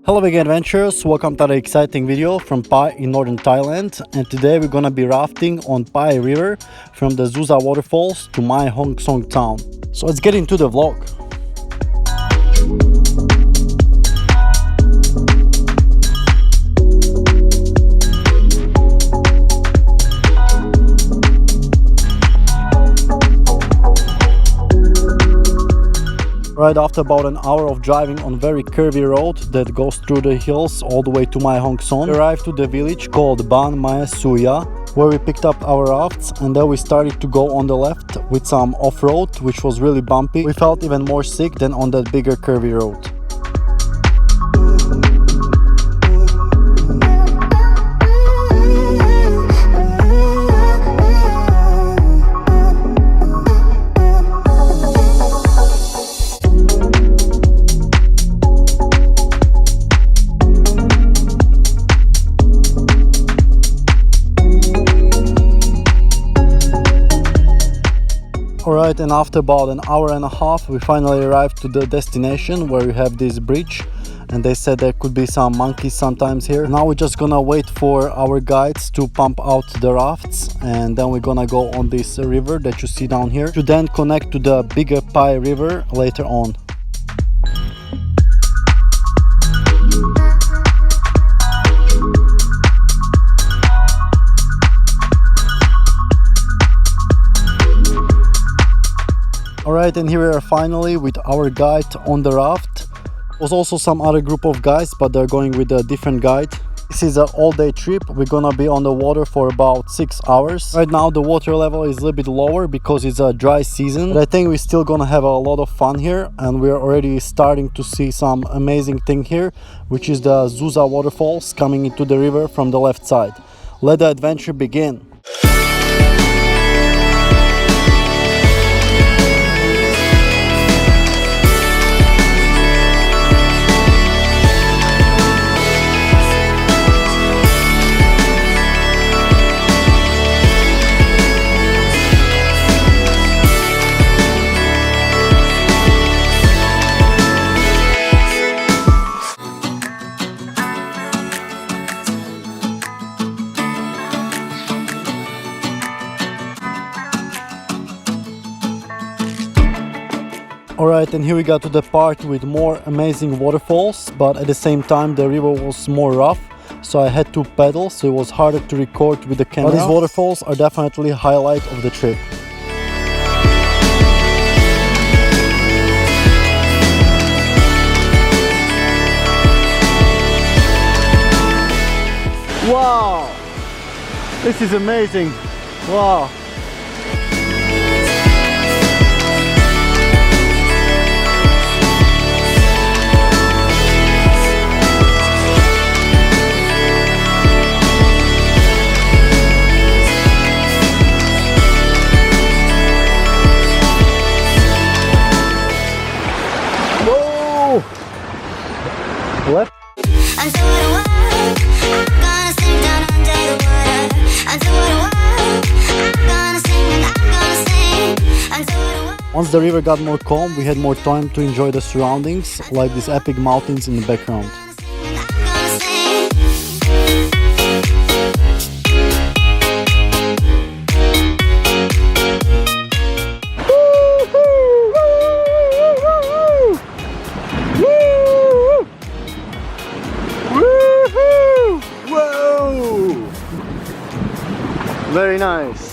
Hello big adventurers, welcome to the exciting video from Pai in northern Thailand, and today we're gonna be rafting on Pai river from the Zuza Waterfalls to my Hong Kong town. So let's get into the vlog. Right after about an hour of driving on very curvy road that goes through the hills all the way to my Hong Kong, we arrived to the village called Ban Mae Suya, where we picked up our rafts, and then we started to go on the left with some off-road, which was really bumpy. We felt even more sick than on that bigger curvy road. Alright, and after about an hour and a half we finally arrived to the destination where we have this bridge, and they said there could be some monkeys sometimes here. Now we're just gonna wait for our guides to pump out the rafts, and then we're gonna go on this river that you see down here to then connect to the bigger Pai river later on. Alright, and here we are finally with our guide on the raft. There was also some other group of guys, but they're going with a different guide. This is an all-day trip. We're gonna be on the water for about 6 hours. Right now the water level is a little bit lower because it's a dry season, but I think we're still gonna have a lot of fun here, and we're already starting to see some amazing thing here, which is the Zuza Waterfalls coming into the river from the left side. Let the adventure begin. Alright, and here we got to the part with more amazing waterfalls, but at the same time the river was more rough, so I had to pedal, so it was harder to record with the camera. But these waterfalls are definitely a highlight of the trip. Wow! This is amazing! Wow! Left. Once the river got more calm, we had more time to enjoy the surroundings, like these epic mountains in the background. Very nice.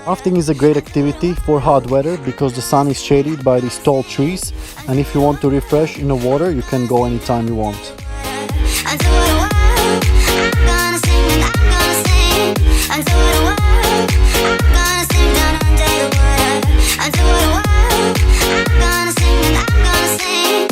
Rafting is a great activity for hot weather because the sun is shaded by these tall trees, and if you want to refresh in the water, you can go anytime you want. Until what a world, I'm gonna sing down under the water. Until what a world, I'm gonna sing and I'm gonna sing.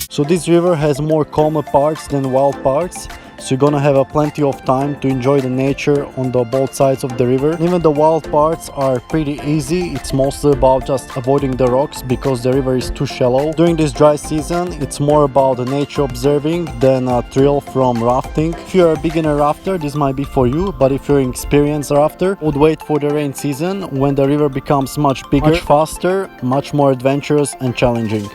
So this river has more calmer parts than wild parts, so you're gonna have plenty of time to enjoy the nature on the both sides of the river. Even the wild parts are pretty easy. It's mostly about just avoiding the rocks because the river is too shallow. During this dry season, it's more about the nature observing than a thrill from rafting. If you're a beginner rafter, this might be for you, but if you're an experienced rafter, I would wait for the rain season when the river becomes much bigger, much faster, much more adventurous and challenging.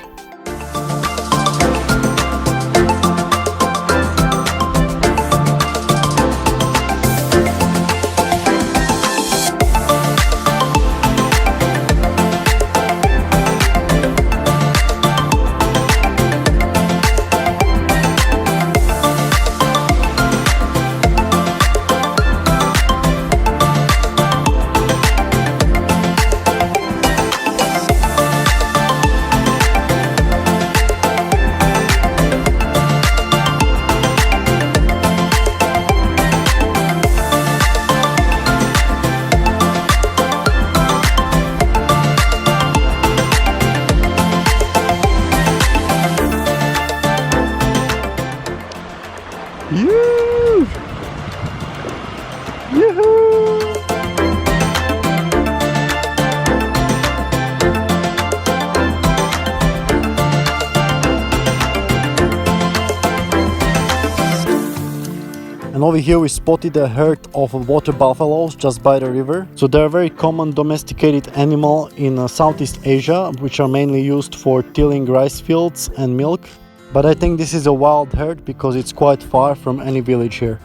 And over here we spotted a herd of water buffaloes just by the river. So they're a very common domesticated animal in Southeast Asia, which are mainly used for tilling rice fields and milk. But I think this is a wild herd because it's quite far from any village here.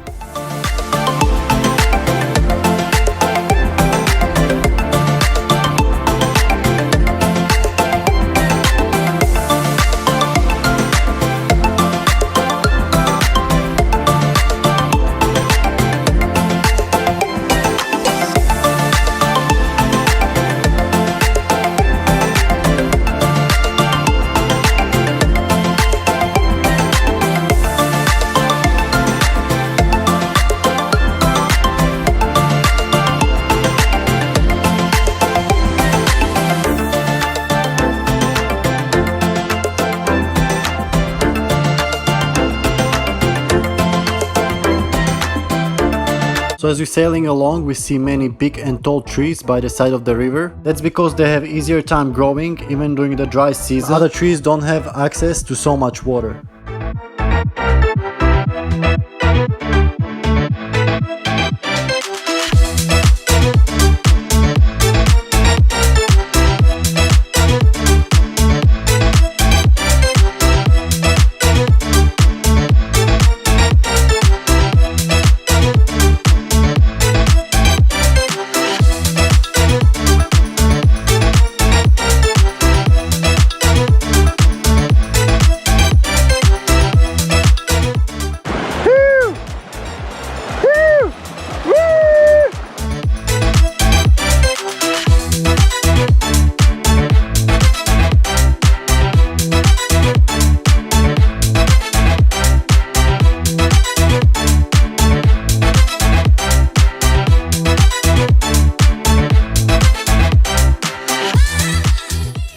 So as we're sailing along, we see many big and tall trees by the side of the river. That's because they have easier time growing even during the dry season. Other trees don't have access to so much water.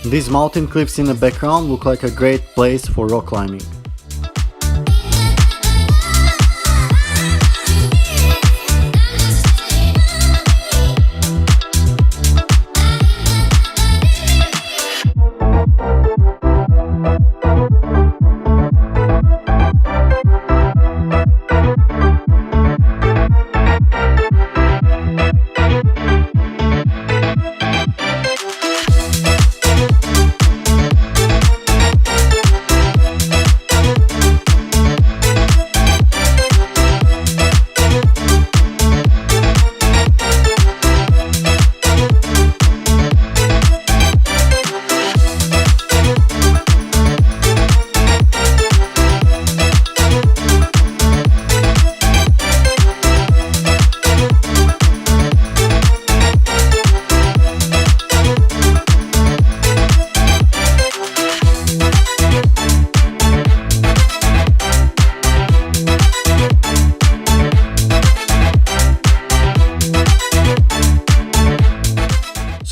These mountain cliffs in the background look like a great place for rock climbing.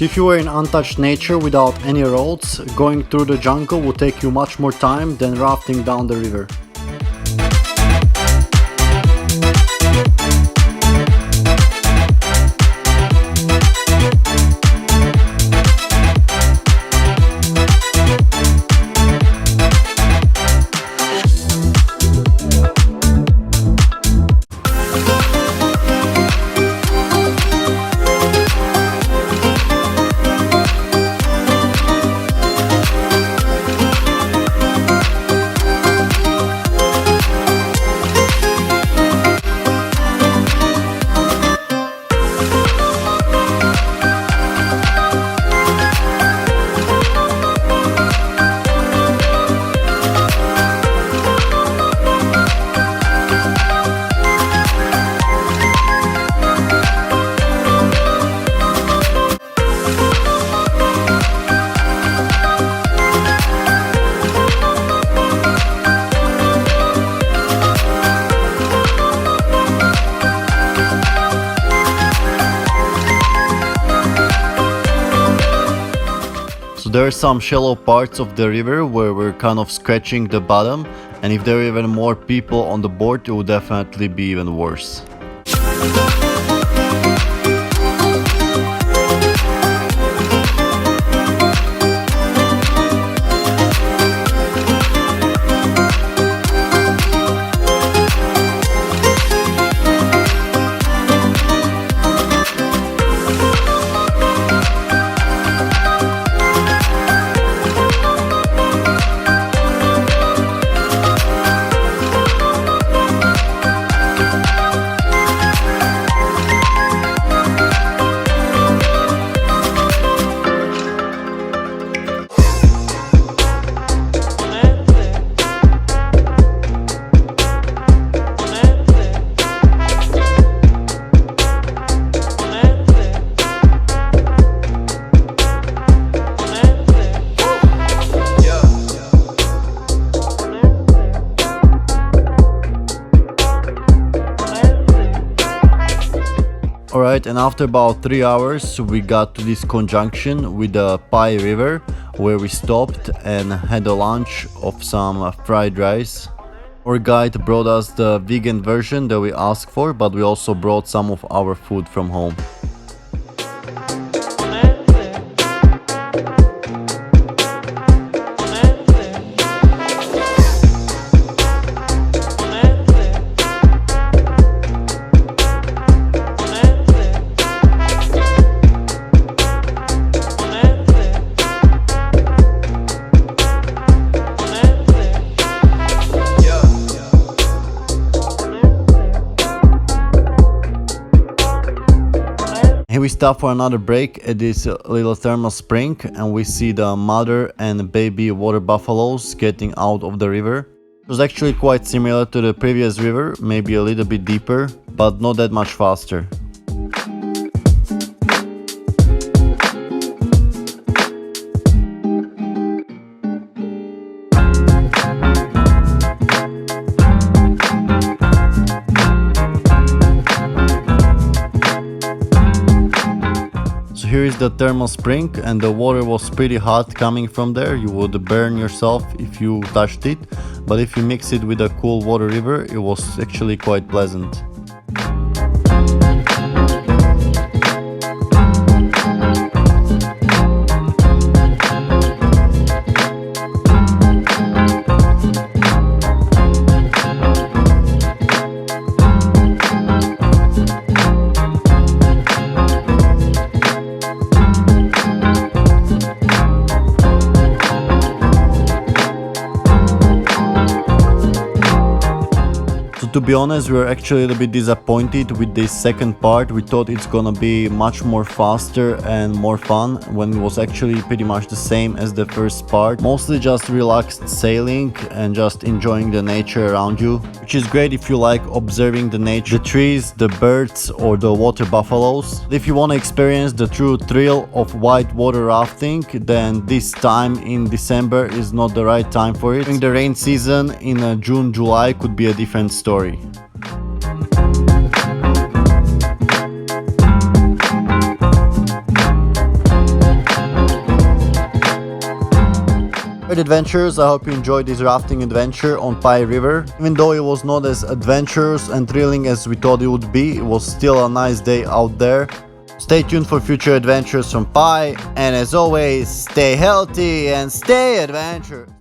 So if you were in untouched nature without any roads, going through the jungle would take you much more time than rafting down the river. There are some shallow parts of the river where we're kind of scratching the bottom, and if there are even more people on the board, it would definitely be even worse. Alright, and after about 3 hours we got to this conjunction with the Pai River, where we stopped and had a lunch of some fried rice. Our guide brought us the vegan version that we asked for, but we also brought some of our food from home. Here we stop for another break at this little thermal spring, and we see the mother and baby water buffaloes getting out of the river. It was actually quite similar to the previous river, maybe a little bit deeper, but not that much faster. Here is the thermal spring, and the water was pretty hot coming from there. You would burn yourself if you touched it, but if you mix it with a cool water river, it was actually quite pleasant. To be honest, we were actually a little bit disappointed with this second part. We thought it's gonna be much more faster and more fun, when it was actually pretty much the same as the first part. Mostly just relaxed sailing and just enjoying the nature around you, which is great if you like observing the nature, the trees, the birds or the water buffaloes. If you want to experience the true thrill of white water rafting, then this time in December is not the right time for it. During the rain season in June, July could be a different story. adventurers, I hope you enjoyed this rafting adventure on Pai River. Even though it was not as adventurous and thrilling as we thought it would be, it was still a nice day out there. Stay tuned for future adventures from Pai, and as always, stay healthy and stay adventurous.